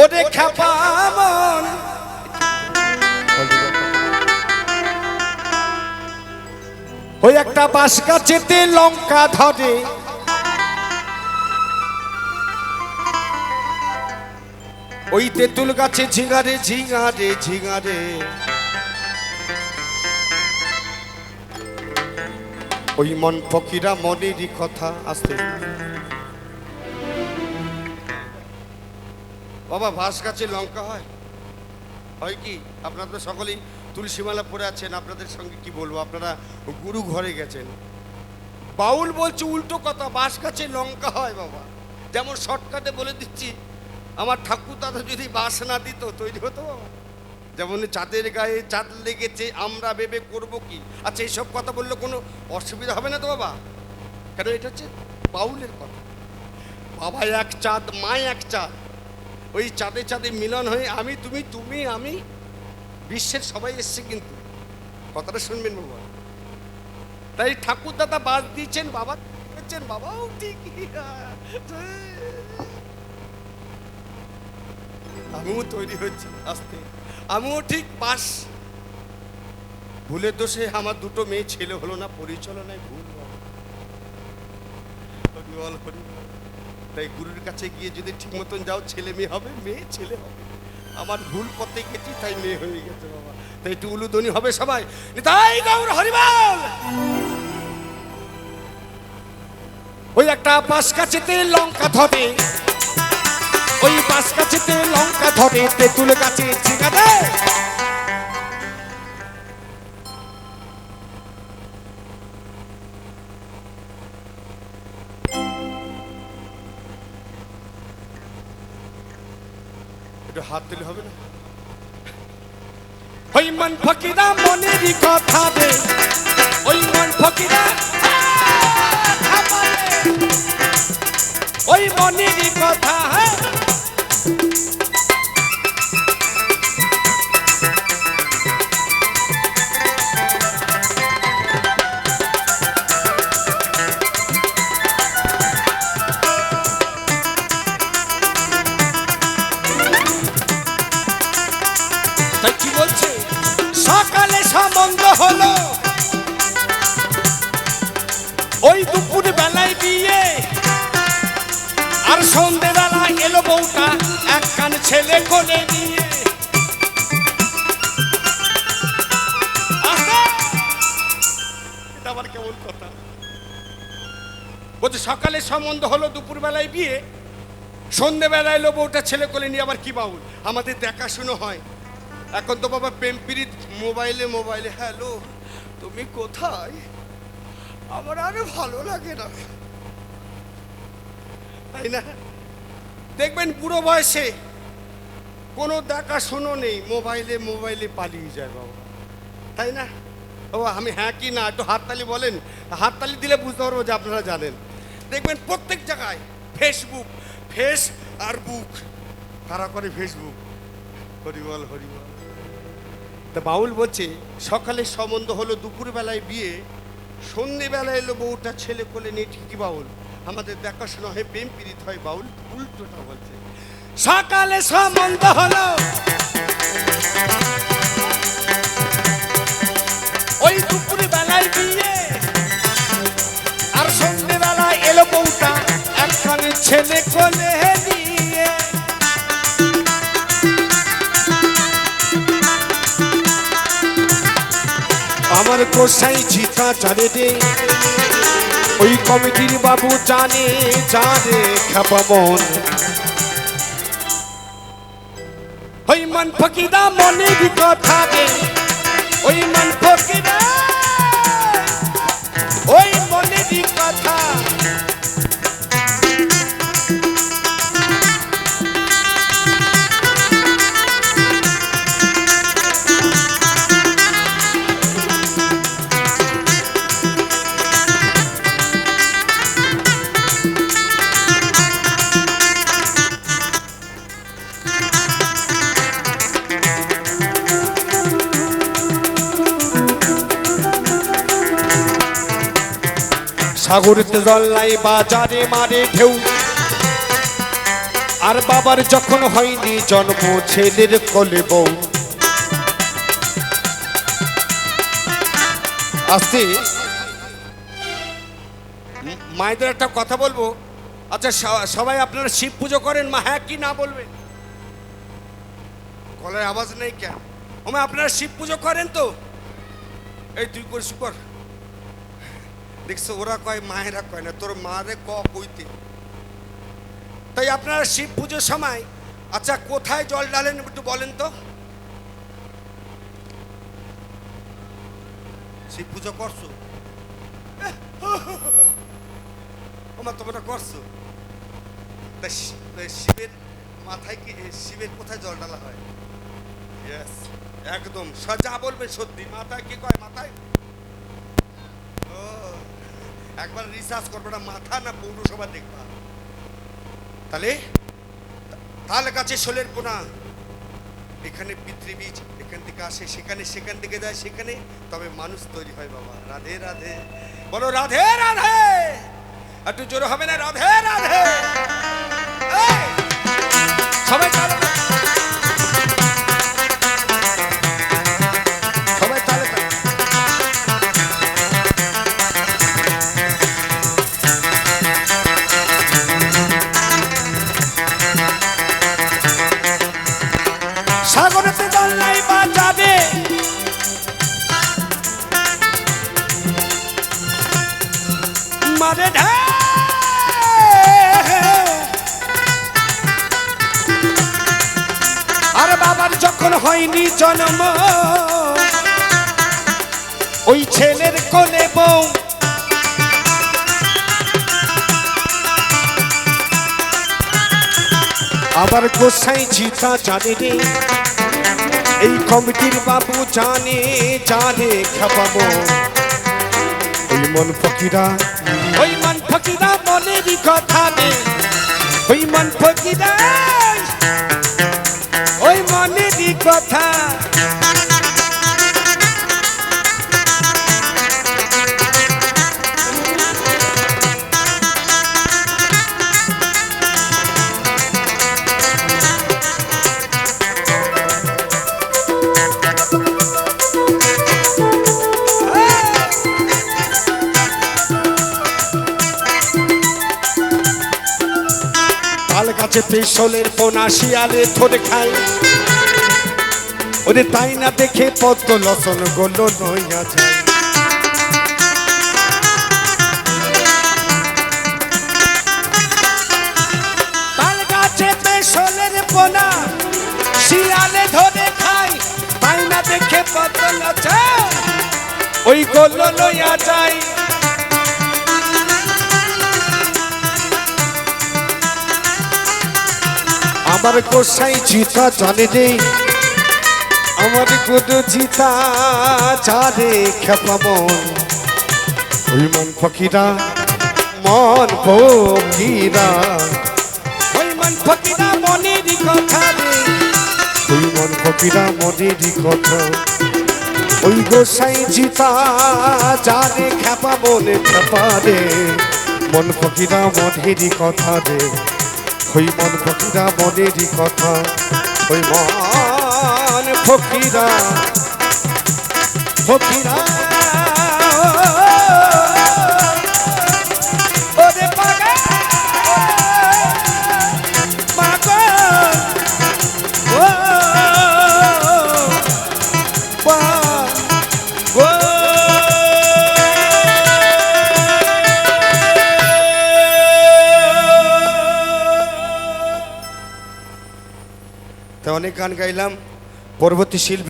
ওরে খেপামন ওই একটা বাঁশ গাছেতে লঙ্কা ধরে ওই তেঁতুল গাছে ঝিঙারে ঝিঙারে ঝিঙারে ওই মন ফকিরা মনেরই কথা আসতে বাবা বাঁশ গাছে লঙ্কা হয় হয় কি আপনারা তো সকলেই তুলসীমালা পরে আছেন আপনাদের সঙ্গে কি বলবো আপনারা গুরু ঘরে গেছেন বাউল বলছে উল্টো কথা বাঁশ গাছে লঙ্কা হয় বাবা যেমন শর্টকাটে বলে দিচ্ছি আমার ঠাকুর দাদা যদি বাঁশ না দিত তৈরি হতো বাবা যেমন চাঁদের গায়ে চাঁদ লেগেছে আমরা ভেবে করবো কি আচ্ছা এইসব কথা বললে কোনো অসুবিধা হবে না তো বাবা কেন এটা হচ্ছে বাউলের কথা বাবা এক চাঁদ মা এক চাঁদ ওই চাঁদে চাঁদে মিলন হয়ে আমি তুমি তুমি আমি বিশ্বের সবাই এসছে কিন্তু কথাটা শুনবেন বাবা তাই ঠাকুর দাদা বাদ দিয়েছেন বাবা বলছেন বাবাও ঠিক আমিও তৈরি হচ্ছি আস্তে আমিও ঠিক পাস ভুলের দোষে আমার দুটো মেয়ে ছেলে হলো না পরিচালনায় ভুল হরিবল হরিবল তাই গুরুর কাছে গিয়ে যদি ঠিক মতন যাও ছেলে মেয়ে হবে মেয়ে ছেলে হবে আমার ভুল পথে গেছি তাই মেয়ে হয়ে গেছে বাবা তাই একটু উলুধ্বনি হবে সবাই তাই গৌর হরিবল ওই একটা বাঁশ গাছেতে লঙ্কা ধরে ওই বাঁশ গাছেতে লঙ্কা ধরে তেঁতুল গাছে ঝিঙা দেয় একটু হাত দিলে হবে না ওই মন ফকিরা মনেরই কথা দে ওই মন ফকিরা ওই মনেরই কথা হ্যাঁ সকালে সম্বন্ধ হলো ওই দুপুর বেলায় বিয়ে আর সন্ধ্যেবেলা এলো বউটা এক কান ছেলে কোলে নিয়ে এটা আবার কেমন কথা বলছে সকালে সম্বন্ধ হলো দুপুর বেলায় বিয়ে সন্ধ্যেবেলা এলো বউটা ছেলে কোলে নিয়ে আবার কি বাউল আমাদের দেখাশুনো হয় এখন তো বাবা প্রেম প্রীত মোবাইলে মোবাইলে হ্যালো তুমি কোথায় আমার আরে ভালো লাগে না তাই না দেখবেন বুড়ো বয়সে কোনো দেখাশুনো নেই মোবাইলে মোবাইলে পালিয়ে যায় বাবা তাই না বাবা আমি হ্যাঁ কি না একটু হাততালি বলেন হাততালি দিলে বুঝতে পারবো যে আপনারা জানেন দেখবেন প্রত্যেক জায়গায় ফেসবুক ফেস আর বুক তারা করে ফেসবুক হরিবল হরিবল তা বাউল বলছে সকালে সম্বন্ধ হলো দুপুরবেলায় বিয়ে সন্ধ্যেবেলায় এলো বউটা ছেলে কোলে নিয়ে ঠিকই বাউল আমাদের দেখাশোনা হয় প্রেম পীড়িত হয় বাউল উল্টোটা বলছে সকালে সম্বন্ধ হলো ওই দুপুরবেলায় বিয়ে আর সন্ধ্যেবেলায় এলো বউটা একখানে ছেলে কোলে নিয়ে আমার কোসাই ঝিকা জানে রে ওই কমিটির বাবু জানে জানে খেপামন ওই মন ফকিরা মনের কথা রে ওই মন ফকিরা ওই মনের কথা সাগরেতে জল নাই বাজারে মারে ঢেউ, আর বাবার যখন হয়নি জন্ম ছেলের কোলে বউ। আসতে মায়েদের একটা কথা বলবো। আচ্ছা সবাই আপনারা শিব পুজো করেন? মা হ্যাঁ কি না বলবেন? গলার আওয়াজ নেই কেন? ওমা আপনারা শিব পুজো করেন তো? এই তুই করিস কর। দেখছো ওরা কয় মায়েরা কয় না, তোর মারে কইতে। তাই আপনারা শিব পুজোর সময় আচ্ছা কোথায় জল ঢালেন একটু বলেন তো? শিব পুজো করছো? ওমা তোমরা করছো? শিবের মাথায় কি, শিবের কোথায় জল ঢালা হয়? ইয়েস, একদম যা বলবে সত্যি। মাথায় কি কয়? মাথায় ও একবার রিসার্চ করবে না, মাথা না পৌরসভা দেখবা। তাহলে তাল গাছে শোলের পোনা, এখানে পিতৃবীজ এখান থেকে আসে, সেখানে সেখান থেকে যায় সেখানে, তবে মানুষ তৈরি হয়। বাবা রাধে রাধে বলো, রাধে রাধে। একটু জোরে হবে না? রাধে রাধে। সবাই তালে সবাই তালে তালে। সাগরেতে জল নাই বাজারে মারে ঢেউ, আর বাবার যখন হয়নি জন্ম ওই ছেলের কোলে বউ। আবার গোসাই চিতা জানে রে, এই কমিটির বাবু জানে, জানে খাপাবো। ওই মন ফকিরা, ওই মন ফকিরা মনেরই কথা নেই, ওই মন ফকিরা ওই মনেরই কথা। গাছে পেশলের পোনা শিয়ালে ধরে খায়, ওরে তাই না দেখে পদ্ম লসন গোলো নইয়া যায়। তাল গাছে পেশলের পোনা শিয়ালে ধরে খায়, তাই না দেখে পদ্ম লসন ওই গোলো নইয়া যায়। আমার গোসাই চিতা জানে রে, আমার গুরু চিতা জানে খেপা মন। ওই মন ফকিরা, মন ফকিরা, ওই মন ফকিরা মনেরই কথা রে, ওই মন ফকিরা মনেরই কথা। ওই গোসাই চিতা জানে খেপা মনে খেপা রে, মন ফকিরা মনেরই কথা রে, ওই মন ফকিরা মনেরই কথা। ওই মন ফকিরা ফকিরা ওরে পাগল পাগল ও পাগল। অনেক গান গাইলাম, পরবর্তী শিল্পী